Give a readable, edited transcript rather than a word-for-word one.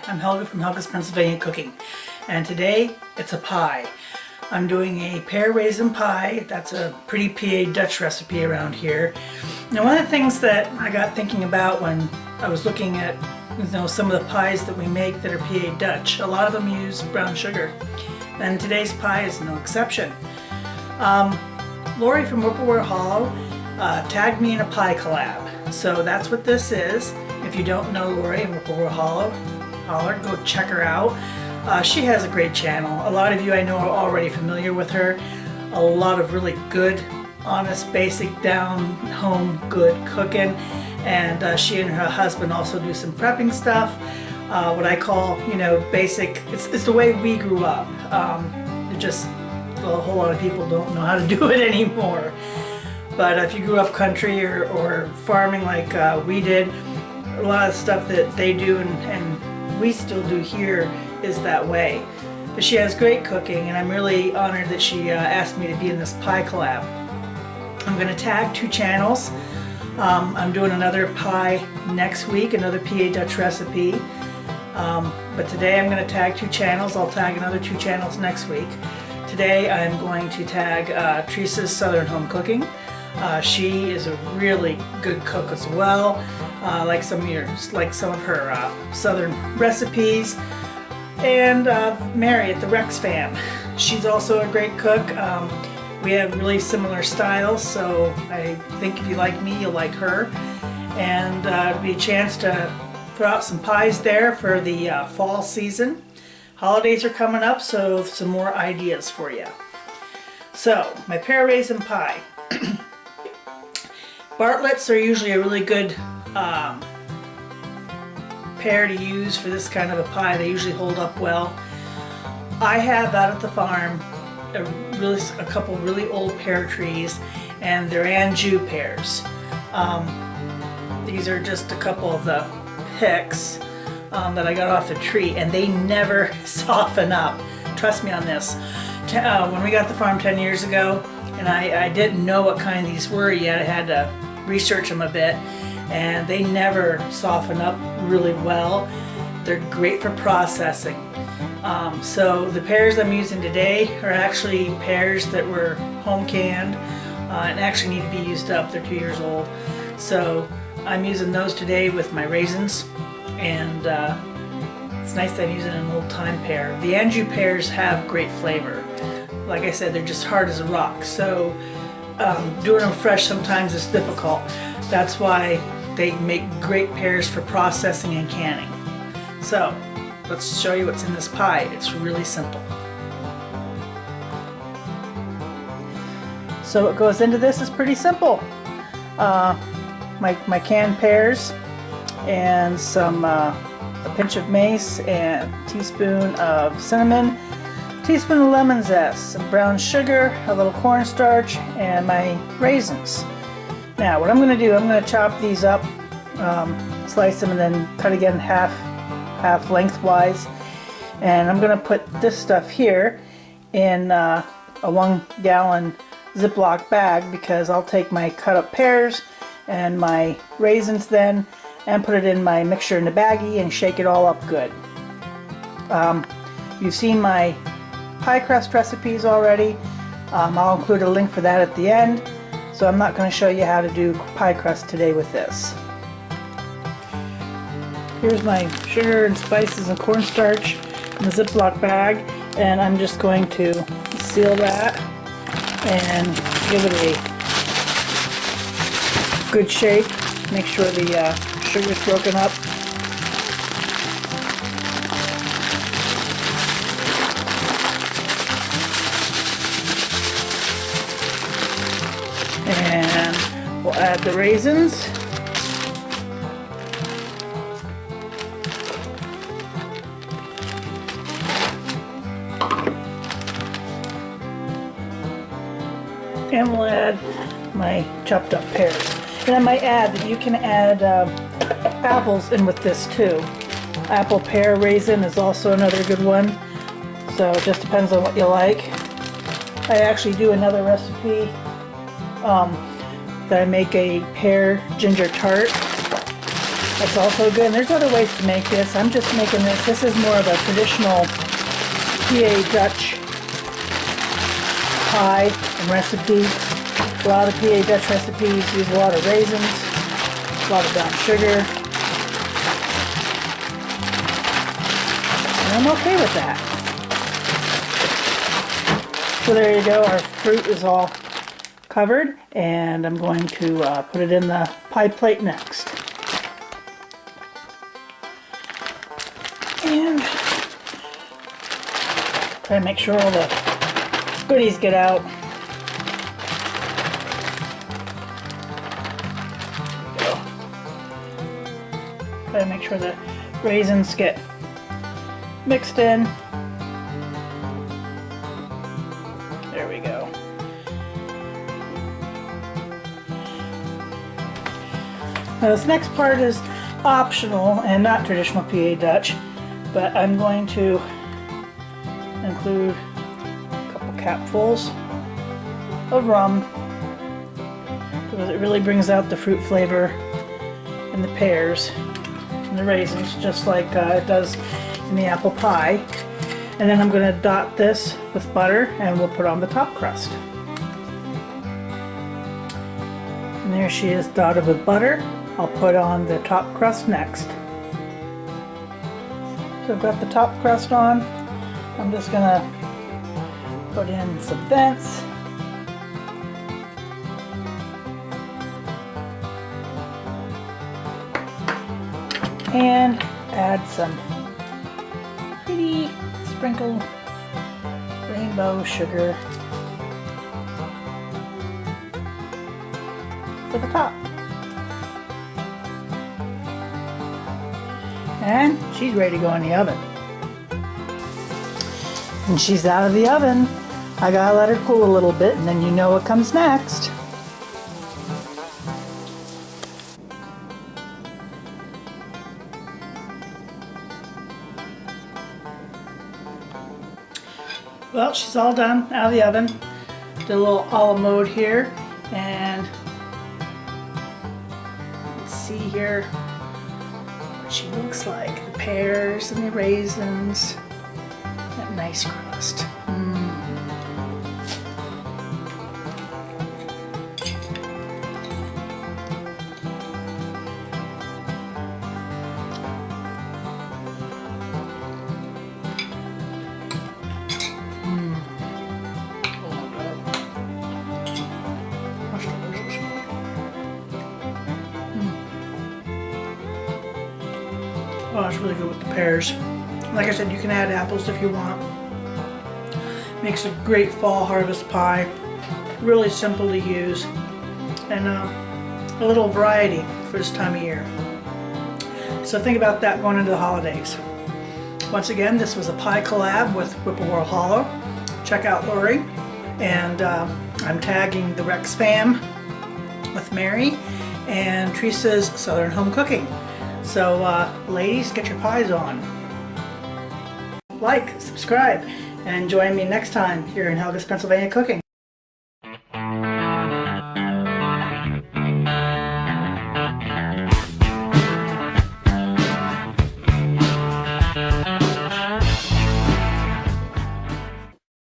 I'm Helga from Helga's Pennsylvania Cooking, and today it's a pie. I'm doing a pear raisin pie. That's a pretty PA Dutch recipe around here. Now, one of the things that I got thinking about when I was looking at some of the pies that we make that are PA Dutch, a lot of them use brown sugar, and today's pie is no exception. Lori from Whippoorwill Hollow tagged me in a pie collab, so that's what this is. If you don't know Lori in Whippoorwill Hollow, holler, go check her out. She has a great channel. A lot of you I know are already familiar with her. A lot of really good, honest, basic, down home good cooking, and she and her husband also do some prepping stuff. What I call, basic. It's the way we grew up. A whole lot of people don't know how to do it anymore. But if you grew up country or farming like we did, a lot of stuff that they do and we still do here is that way. But she has great cooking, and I'm really honored that she asked me to be in this pie collab. I'm going to tag 2 channels. I'm doing another pie next week, another PA Dutch recipe. But today I'm going to tag 2 channels. I'll tag another 2 channels next week. Today I'm going to tag Teresa's Southern Home Cooking. She is a really good cook as well, like some of her southern recipes. And Mary at the Rex Fam. She's also a great cook. We have really similar styles, so I think if you like me, you'll like her. And it'll be a chance to throw out some pies there for the fall season. Holidays are coming up, so some more ideas for you. So, my pear raisin pie. Bartlett's are usually a really good pear to use for this kind of a pie. They usually hold up well. I have out at the farm a couple really old pear trees, and they're Anjou pears. These are just a couple of the picks that I got off the tree, and they never soften up. Trust me on this. When we got the farm 10 years ago, and I didn't know what kind these were yet, I had to research them a bit, and they never soften up really well. They're great for processing. So the pears I'm using today are actually pears that were home canned and actually need to be used up. They're 2 years old. So I'm using those today with my raisins, and it's nice that I'm using an old time pear. The Anjou pears have great flavor. Like I said, they're just hard as a rock. So doing them fresh sometimes is difficult. That's why they make great pears for processing and canning. So let's show you what's in this pie. It's really simple. So what goes into this is pretty simple. My canned pears and a pinch of mace and a teaspoon of cinnamon, teaspoon of lemon zest, some brown sugar, a little cornstarch, and my raisins. Now what I'm going to do, I'm going to chop these up, slice them, and then cut again half lengthwise. And I'm going to put this stuff here in a 1 gallon Ziploc bag, because I'll take my cut up pears and my raisins then and put it in my mixture in the baggie and shake it all up good. You've seen my pie crust recipes already. I'll include a link for that at the end, so I'm not going to show you how to do pie crust today with this. Here's my sugar and spices and cornstarch in the Ziploc bag, and I'm just going to seal that and give it a good shake. Make sure the sugar's broken up. And we'll add the raisins. And we'll add my chopped up pears. And I might add that you can add apples in with this too. Apple pear raisin is also another good one. So it just depends on what you like. I actually do another recipe that I make a pear ginger tart. That's also good. And there's other ways to make this. I'm just making this. This is more of a traditional PA Dutch pie and recipe. A lot of PA Dutch recipes use a lot of raisins, a lot of brown sugar. And I'm okay with that. So there you go. Our fruit is all covered, and I'm going to put it in the pie plate next. And try to make sure all the goodies get out. There we go. Try to make sure the raisins get mixed in. There we go. Now this next part is optional and not traditional PA Dutch, but I'm going to include a couple capfuls of rum because it really brings out the fruit flavor in the pears and the raisins, just like it does in the apple pie. And then I'm going to dot this with butter, and we'll put on the top crust. And there she is, dotted with butter. I'll put on the top crust next. So I've got the top crust on. I'm just going to put in some vents. And add some pretty sprinkled rainbow sugar for the top. And she's ready to go in the oven. And she's out of the oven. I gotta let her cool a little bit, and then you know what comes next. Well, she's all done, out of the oven. Did a little a la mode here, and let's see here what she looks like. The pears and the raisins, that nice crust. Oh, it's really good with the pears. Like I said, you can add apples if you want. Makes a great fall harvest pie. Really simple to use. And a little variety for this time of year. So think about that going into the holidays. Once again, this was a pie collab with Whippoorwill Hollow. Check out Lori. And I'm tagging the Rex fam with Mary and Teresa's Southern Home Cooking. So ladies, get your pies on. Like, subscribe, and join me next time here in Helga's Pennsylvania Cooking.